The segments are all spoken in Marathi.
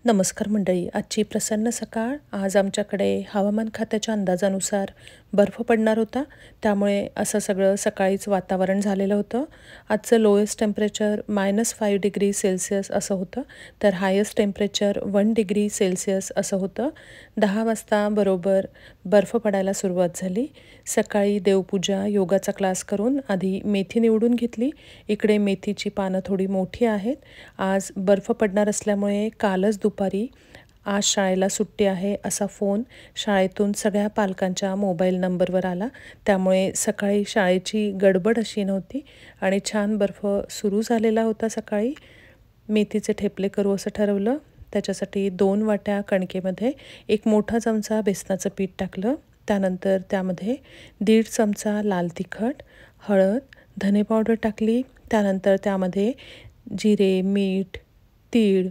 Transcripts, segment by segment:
नमस्कार मंडळी, आजची प्रसन्न सकाळ. आज आमच्याकडे हवामान खात्याच्या अंदाजानुसार बर्फ पडणार होता, त्यामुळे असं सगळं सकाळीच वातावरण झालेलं होतं. आजचं लोएस्ट टेम्परेचर -5 डिग्री सेल्सिअस असं होतं, तर हायेस्ट टेम्परेचर 1 डिग्री सेल्सिअस असं होतं. 10 वाजता बरोबर बर्फ पडायला सुरुवात झाली. सकाळी देवपूजा, योगाचा क्लास करून आधी मेथी निवडून घेतली. इकडे मेथीची पानं थोडी मोठी आहेत. आज बर्फ पडणार असल्यामुळे कालच दुपारी आज शाळेला सुट्टी आहे असा फोन शाळेतून सगळ्या पालकांच्या मोबाईल नंबरवर आला. त्यामुळे सकाळी शाळेची गडबड अशी नव्हती आणि छान बर्फ सुरू झालेला होता. सकाळी मेथीचे ठेपले करू असं ठरवलं. त्याच्यासाठी 2 वाट्या कणकेमध्ये 1 मोठा चमचा बेसनाचं पीठ टाकलं. त्यानंतर त्यामध्ये 1.5 चमचा लाल तिखट, हळद, धने पावडर टाकली. त्यानंतर त्यामध्ये जिरे, मीठ, तीळ,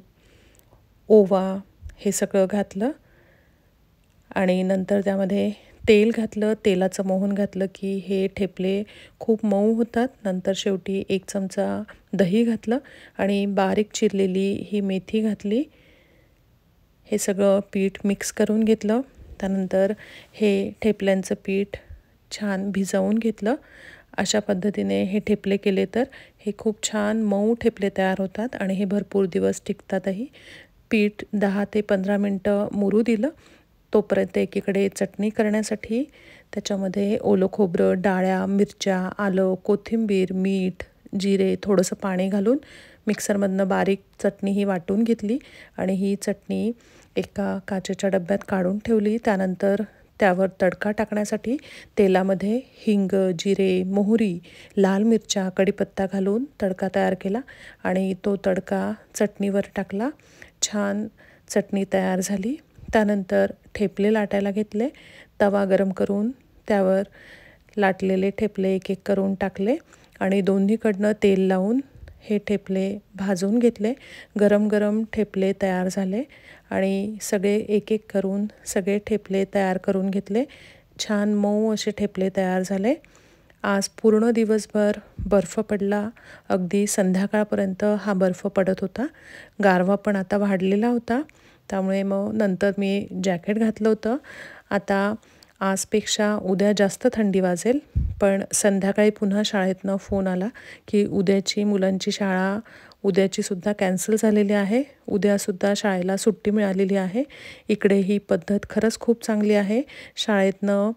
ओवा हे सगळं घातलं आणि नंतर त्यामध्ये तेल घातलं. तेलाचं मोहन घातलं की हे ठेपले खूप मऊ होतात. नंतर शेवटी 1 चमचा दही घातलं आणि बारीक चिरलेली ही मेथी घातली. हे सगळं पीठ मिक्स करून घेतलं. त्यानंतर हे ठेपल्यांचं पीठ छान भिजवून घेतलं. अशा पद्धतीने हे ठेपले केले तर हे खूप छान मऊ ठेपले तयार होतात आणि हे भरपूर दिवस टिकतातही. पीठ 10 ते 15 मिनटं मुरू दिलं. तोपर्यंत एकीकडे चटणी करण्यासाठी त्याच्यामध्ये ओलं खोबरं, डाळ्या, मिरच्या, आलं, कोथिंबीर, मीठ, जिरे, थोडंसं पाणी घालून मिक्सरमधनं बारीक चटणी ही वाटून घेतली आणि ही चटणी एका काचेच्या डब्यात काढून ठेवली. त्यानंतर त्यावर तडका टाकण्यासाठी तेलामध्ये हिंग, जिरे, मोहरी, लाल मिरच्या, कढीपत्ता घालून तडका तयार केला आणि तो तडका चटणीवर टाकला. छान चटणी तयार झाली. त्यानंतर ठेपले लाटायला घेतले. तवा गरम करून त्यावर लाटलेले ठेपले एक एक करून टाकले आणि दोन्हीकडनं तेल लावून हे ठेपले भाजून घेतले. गरम गरम ठेपले तयार झाले आणि सगळे एक एक करून सगळे ठेपले तयार करून घेतले. छान मऊ असे ठेपले तयार झाले. आज पूर्ण दिवसभर बर्फ पडला. अगदी संध्याकाळपर्यंत हा बर्फ पडत होता. गारवा पण आता वाढलेला होता, त्यामुळे मग नंतर मी जॅकेट घातलं होतं. आता आजपेक्षा उद्या जास्त थंडी वाजेल, पण संध्याकाळी पुन्हा शाळेतनं फोन आला की उद्याची मुलांची शाळा उद्याचीसुद्धा कॅन्सल झालेली आहे. उद्यासुद्धा शाळेला सुट्टी मिळालेली आहे. इकडे ही पद्धत खरंच खूप चांगली आहे. शाळेतनं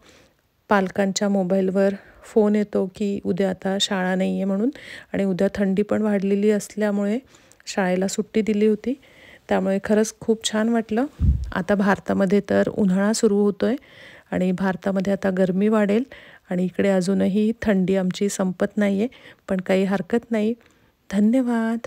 पालकांच्या मोबाईलवर फोन येतो की उद्या आता शाळा नाही आहे म्हणून आणि उद्या थंडी पण वाढलेली असल्यामुळे शाळेला सुट्टी दिली होती. त्यामुळे खरंच खूप छान वाटलं. आता भारतामध्ये तर उन्हाळा सुरू होतो आहे आणि भारतामध्ये आता गरमी वाढेल आणि इकडे अजूनही थंडी आमची संपत नाही आहे, पण काही हरकत नाही. धन्यवाद.